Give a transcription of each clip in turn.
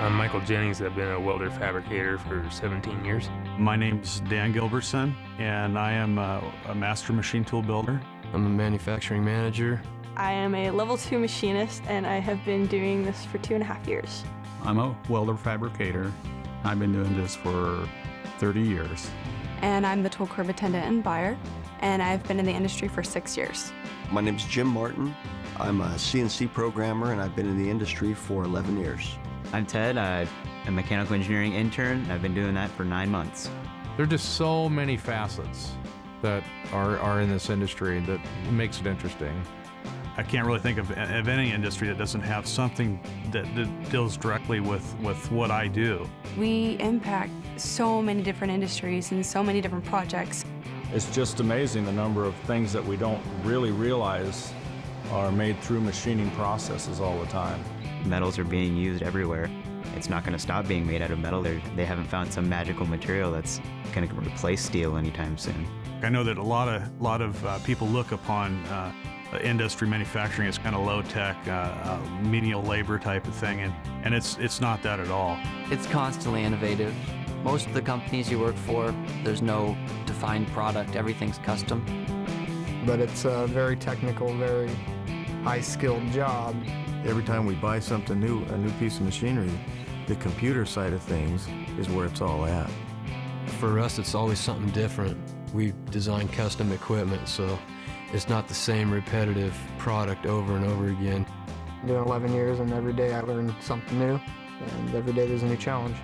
I'm Michael Jennings. I've been a welder fabricator for 17 years. My name's Dan Gilbertson, and I am a master machine tool builder. I'm a manufacturing manager. I am a level 2 machinist, and I have been doing this for 2.5 years. I'm a welder fabricator. I've been doing this for 30 years. And I'm the tool curb attendant and buyer, and I've been in the industry for 6 years. My name's Jim Martin. I'm a CNC programmer, and I've been in the industry for 11 years. I'm Ted. I'm a mechanical engineering intern. I've been doing that for 9 months. There are just so many facets that are in this industry that makes it interesting. I can't really think of any industry that doesn't have something that deals directly with what I do. We impact so many different industries and so many different projects. It's just amazing the number of things that we don't really realize are made through machining processes all the time. Metals are being used everywhere. It's not going to stop being made out of metal. They haven't found some magical material that's going to replace steel anytime soon. I know that a lot of people look upon industry manufacturing as kind of low-tech, menial labor type of thing, and it's not that at all. It's constantly innovative. Most of the companies you work for, there's no defined product, everything's custom. But it's a very technical, very high-skilled job. Every time we buy something new, a new piece of machinery, the computer side of things is where it's all at. For us, it's always something different. We design custom equipment, so it's not the same repetitive product over and over again. I'm doing 11 years, and every day I learn something new, and every day there's a new challenge.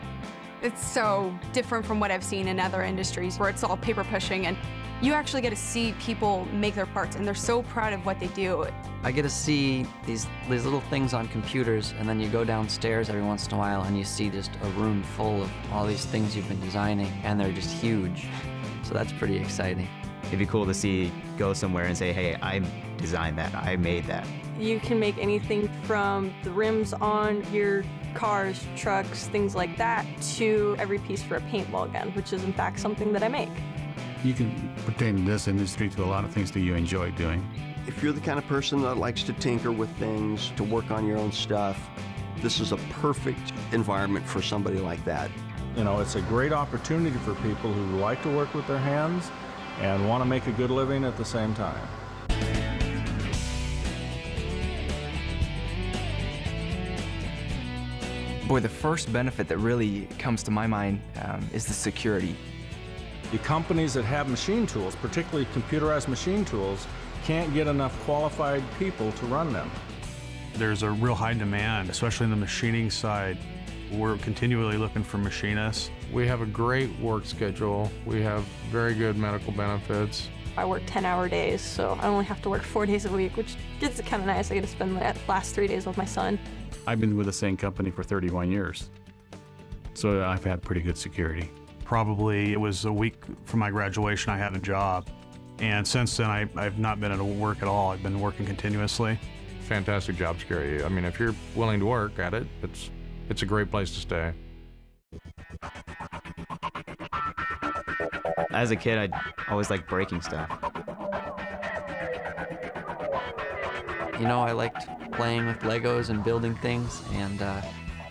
It's so different from what I've seen in other industries where it's all paper pushing, and you actually get to see people make their parts, and they're so proud of what they do. I get to see these little things on computers, and then you go downstairs every once in a while and you see just a room full of all these things you've been designing, and they're just huge. So that's pretty exciting. It'd be cool to see, go somewhere and say, hey, I designed that, I made that. You can make anything from the rims on your cars, trucks, things like that, to every piece for a paintball gun, which is in fact something that I make. You can pertain this industry to a lot of things that you enjoy doing. If you're the kind of person that likes to tinker with things, to work on your own stuff, this is a perfect environment for somebody like that. You know, it's a great opportunity for people who like to work with their hands and want to make a good living at the same time. Boy, the first benefit that really comes to my mind is the security. The companies that have machine tools, particularly computerized machine tools, can't get enough qualified people to run them. There's a real high demand, especially in the machining side. We're continually looking for machinists. We have a great work schedule. We have very good medical benefits. I work 10-hour days, so I only have to work 4 days a week, which is kind of nice. I get to spend the last 3 days with my son. I've been with the same company for 31 years, so I've had pretty good security. Probably it was a week from my graduation I had a job, and since then I've not been at work at all. I've been working continuously. Fantastic job security. I mean, if you're willing to work at it, it's a great place to stay. As a kid, I always liked breaking stuff. You know, I liked playing with Legos and building things, and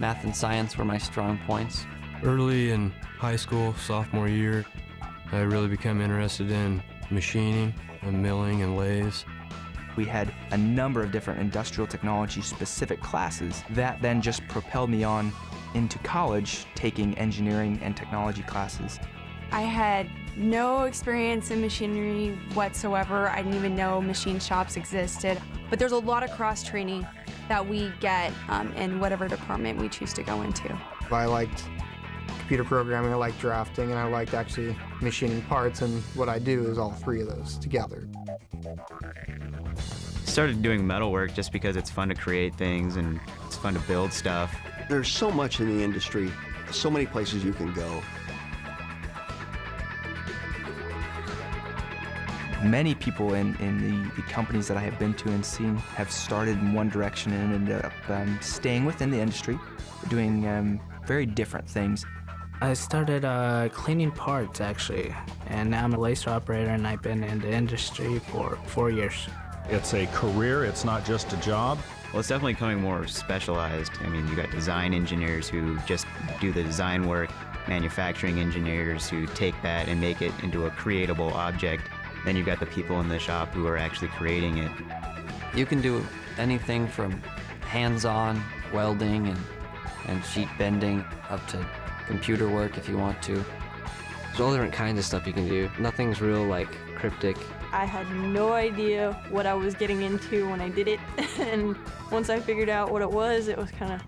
math and science were my strong points. Early in high school, sophomore year, I really became interested in machining and milling and lathes. We had a number of different industrial technology specific classes that then just propelled me on into college, taking engineering and technology classes. I had no experience in machinery whatsoever. I didn't even know machine shops existed. But there's a lot of cross-training that we get in whatever department we choose to go into. I liked computer programming, I liked drafting, and I liked actually machining parts, and what I do is all three of those together. Started doing metal work just because it's fun to create things and it's fun to build stuff. There's so much in the industry, so many places you can go. Many people in the companies that I have been to and seen have started in one direction and ended up staying within the industry, doing very different things. I started cleaning parts, actually, and now I'm a laser operator, and I've been in the industry for 4 years. It's a career, it's not just a job. Well, it's definitely becoming more specialized. I mean, you got design engineers who just do the design work, manufacturing engineers who take that and make it into a creatable object. Then you've got the people in the shop who are actually creating it. You can do anything from hands-on welding and sheet bending up to computer work if you want to. There's all different kinds of stuff you can do. Nothing's real like cryptic. I had no idea what I was getting into when I did it, and once I figured out what it was kind of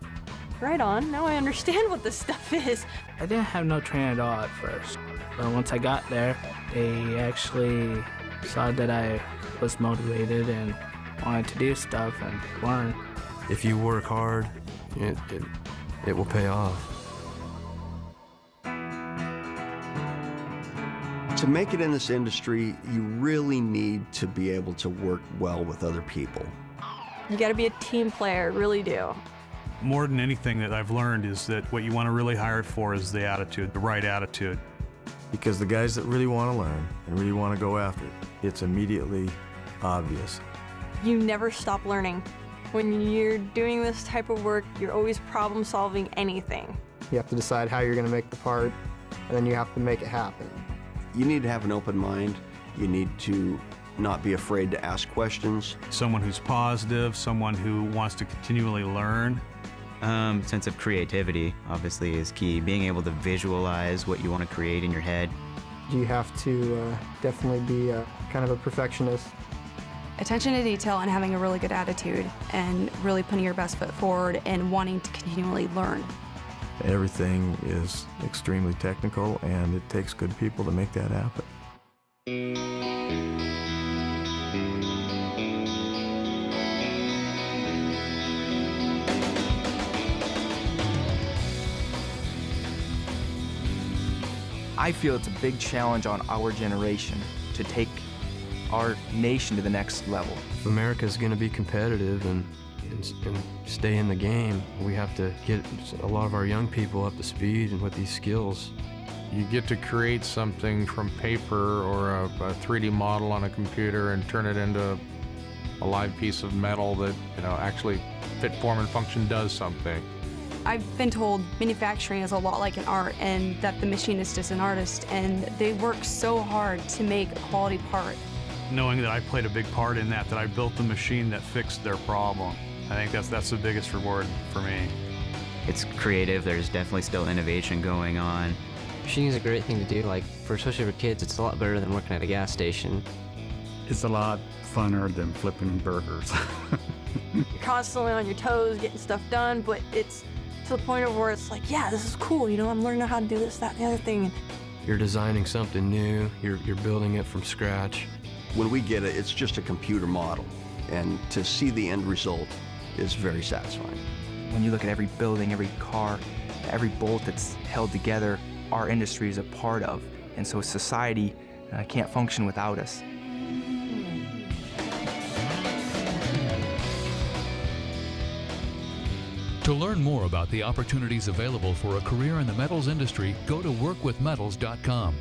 right on. Now I understand what this stuff is. I didn't have no training at all at first, but once I got there, they actually saw that I was motivated and wanted to do stuff and learn. If you work hard, it will pay off. To make it in this industry, you really need to be able to work well with other people. You got to be a team player, really do. More than anything that I've learned is that what you want to really hire for is the attitude, the right attitude. Because the guys that really want to learn and really want to go after it, it's immediately obvious. You never stop learning. When you're doing this type of work, you're always problem solving anything. You have to decide how you're going to make the part, and then you have to make it happen. You need to have an open mind. You need to not be afraid to ask questions. Someone who's positive, someone who wants to continually learn. Sense of creativity, obviously, is key. Being able to visualize what you want to create in your head. You have to definitely be kind of a perfectionist. Attention to detail and having a really good attitude and really putting your best foot forward and wanting to continually learn. Everything is extremely technical, and it takes good people to make that happen. I feel it's a big challenge on our generation to take our nation to the next level. If America's going to be competitive and stay in the game, we have to get a lot of our young people up to speed and with these skills. You get to create something from paper or a 3D model on a computer and turn it into a live piece of metal that, actually fit, form, and function does something. I've been told manufacturing is a lot like an art and that the machinist is an artist, and they work so hard to make a quality part. Knowing that I played a big part in that I built the machine that fixed their problem. I think that's the biggest reward for me. It's creative. There's definitely still innovation going on. Machining is a great thing to do. Especially for kids, it's a lot better than working at a gas station. It's a lot funner than flipping burgers. You're constantly on your toes, getting stuff done, but it's to the point of where it's like, yeah, this is cool. I'm learning how to do this, that, and the other thing. You're designing something new. You're building it from scratch. When we get it, it's just a computer model, and to see the end result is very satisfying. When you look at every building, every car, every bolt that's held together, our industry is a part of, and so society can't function without us. To learn more about the opportunities available for a career in the metals industry, go to workwithmetals.com.